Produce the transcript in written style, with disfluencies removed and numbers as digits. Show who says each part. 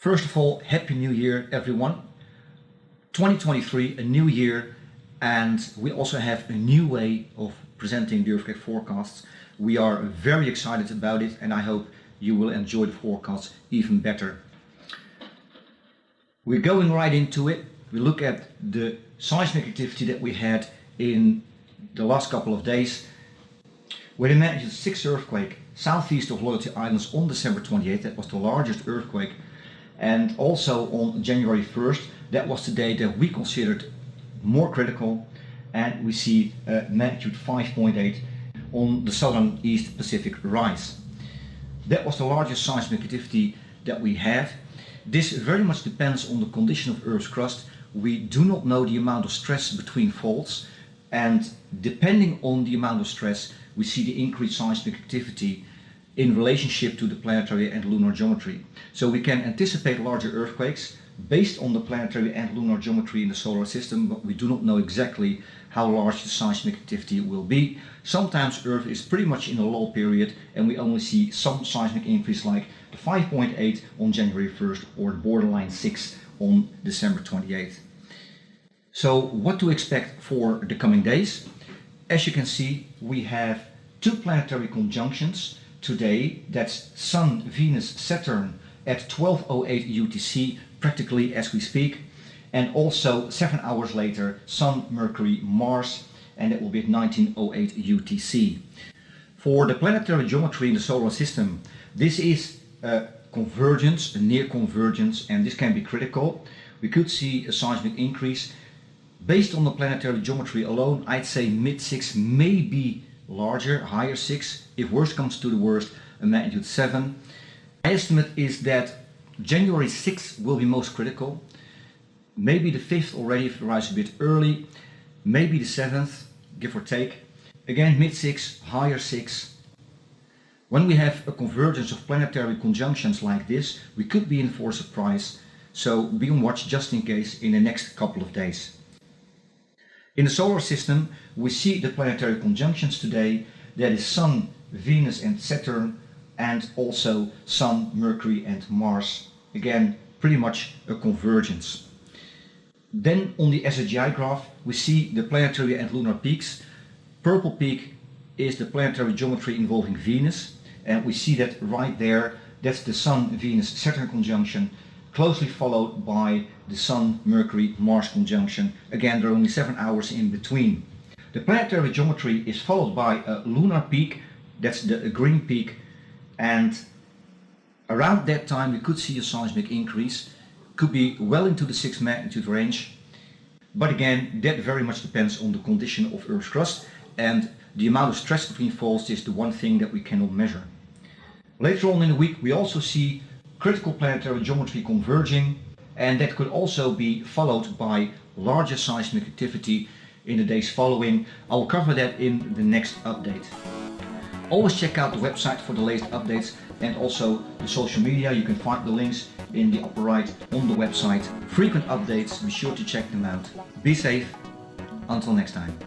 Speaker 1: First of all, Happy New Year, everyone. 2023, a new year, and we also have a new way of presenting the earthquake forecasts. We are very excited about it, and I hope you will enjoy the forecasts even better. We're going right into it. We look at the seismic activity that we had in the last couple of days. With a magnitude 6 earthquake southeast of Loyalty Islands on December 28th, that was the largest earthquake. And also on January 1st, that was the day that we considered more critical, and we see magnitude 5.8 on the southern East Pacific rise. That was the largest seismic activity that we have. This very much depends on the condition of Earth's crust. We do not know the amount of stress between faults, and depending on the amount of stress, we see the increased seismic activity in relationship to the planetary and lunar geometry. So we can anticipate larger earthquakes based on the planetary and lunar geometry in the solar system, but we do not know exactly how large the seismic activity will be. Sometimes Earth is pretty much in a lull period and we only see some seismic increase like the 5.8 on January 1st or the borderline 6 on December 28th. So what to expect for the coming days? As you can see, we have two planetary conjunctions today. That's Sun, Venus, Saturn at 12:08 UTC, practically as we speak, and also 7 hours later Sun, Mercury, Mars, and it will be at 19:08 UTC. For the planetary geometry in the solar system, this is a convergence, a near convergence, and this can be critical. We could see a seismic increase. Based on the planetary geometry alone, I'd say mid-6, maybe larger, higher 6, if worst comes to the worst, a magnitude 7. My estimate is that January 6th will be most critical, maybe the 5th already if it arrives a bit early, maybe the 7th, give or take. Again, mid-6, higher 6. When we have a convergence of planetary conjunctions like this, we could be in for a surprise, so be on watch just in case in the next couple of days. In the solar system, we see the planetary conjunctions today. That is Sun, Venus and Saturn, and also Sun, Mercury and Mars. Again, pretty much a convergence. Then on the SSGI graph, we see the planetary and lunar peaks. Purple peak is the planetary geometry involving Venus, and we see that right there. That's the Sun, Venus, Saturn conjunction, closely followed by the Sun, Mercury, Mars conjunction. Again, there are only 7 hours in between. The planetary geometry is followed by a lunar peak, that's the green peak, and around that time we could see a seismic increase. Could be well into the 6 magnitude range, but again, that very much depends on the condition of Earth's crust, and the amount of stress between faults is the one thing that we cannot measure. Later on in the week we also see critical planetary geometry converging, and that could also be followed by larger seismic activity in the days following. I'll cover that in the next update. Always check out the website for the latest updates, and also the social media. You can find the links in the upper right on the website. Frequent updates, be sure to check them out. Be safe, until next time.